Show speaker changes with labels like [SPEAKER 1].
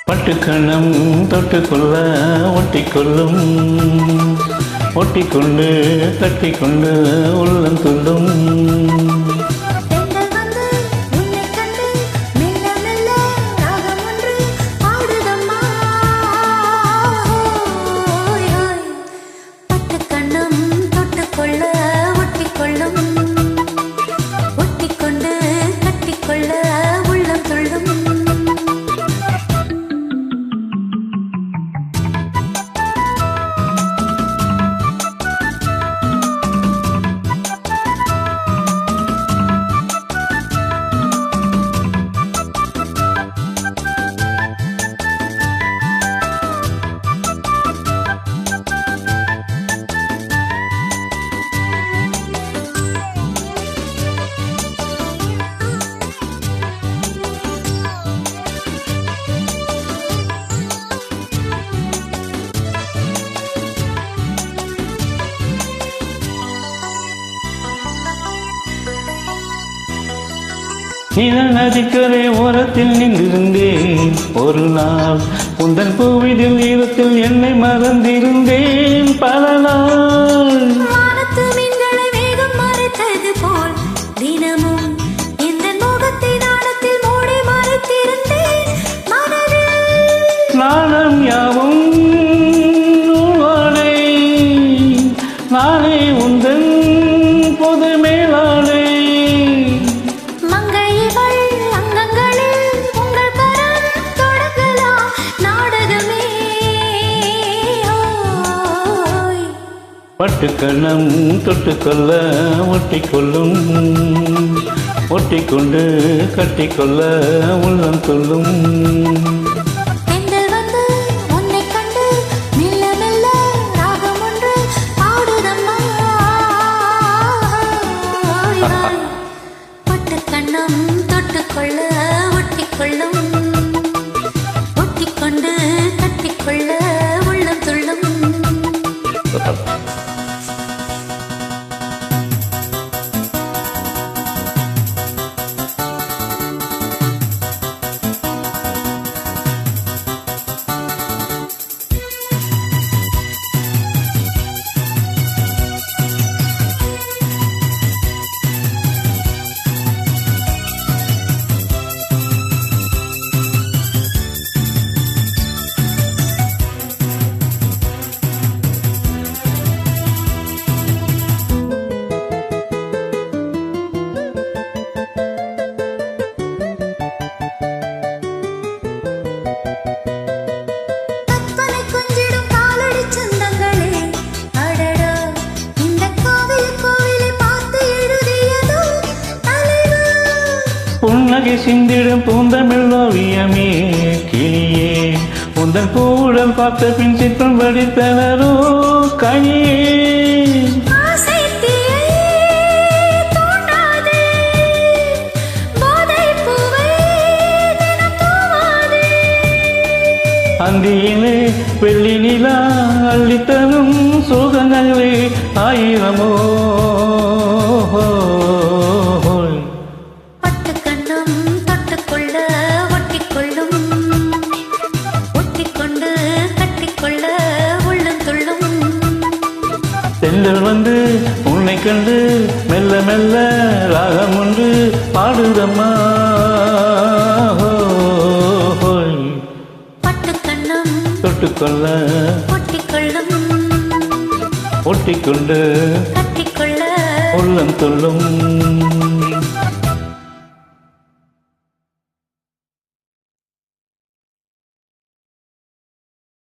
[SPEAKER 1] பட்டுக்கண்ணம் தொட்டுக்கொள்ள ஒட்டிக்கொள்ளும், ஒட்டிக்கொண்டு கட்டிக்கொண்டு உள்ளம் துள்ளும். நிழல் நதிக்கரை ஓரத்தில் நின்றிருந்தேன் ஒரு நாள், உந்தன் பூவிதில் ஈரத்தில் என்னை மறந்திருந்தேன் பல நாள்.
[SPEAKER 2] வானத்து மீன்களை வேகம் மறைத்தது போல் தினமும் இந்த முகத்தை நாணத்தில் மூடி மறைத்திருந்தேன் மனதில்.
[SPEAKER 1] நாணம் யாவும் நூலாடை, நானே உந்தன் பொது மேலாடை. பட்டுக்கண்ணம் தொட்டுக்கொள்ள ஒட்டிக்கொள்ளும், ஒட்டிக்கொண்டு கட்டிக்கொள்ள உள்ளம் துள்ளும்.
[SPEAKER 2] பட்டுக்கண்ணம் தொட்டுக்கொள்ள ஒட்டிக்கொள்ளும், ஒட்டிக்கொண்டு கட்டிக்கொள்ள உள்ளம் துள்ளும்.
[SPEAKER 1] புன்னகை சிந்திடும் பூந்தமிழ் ஓவியமே கிளியே, உந்தன் பூவுடன் பார்த்த பின் சிற்பம் வடித்தனரோ கனியே. அந்தியிலே வெள்ளி நிலா அள்ளித்தரும் சுகங்களே ஆயிரமோ.
[SPEAKER 2] பட்டுக்கண்ணம் தொட்டுக்கொள்ள ஒட்டிக்கொள்ளும், ஒட்டிக்கொண்டு கட்டிக்கொள்ள உள்ளம் துள்ளும்.
[SPEAKER 1] தென்றல் வந்து உன்னை கண்டு மெல்ல மெல்ல ராகம் ஒன்று பாடுதம்மா.
[SPEAKER 2] பட்டுக்கண்ணம்
[SPEAKER 1] தொட்டுக்கொள்ள
[SPEAKER 2] ஒட்டிக்கொள்ளும்,
[SPEAKER 1] ஒட்டிக்கொண்டு
[SPEAKER 2] கட்டிக்கொள்ள
[SPEAKER 1] உள்ளம் துள்ளும்.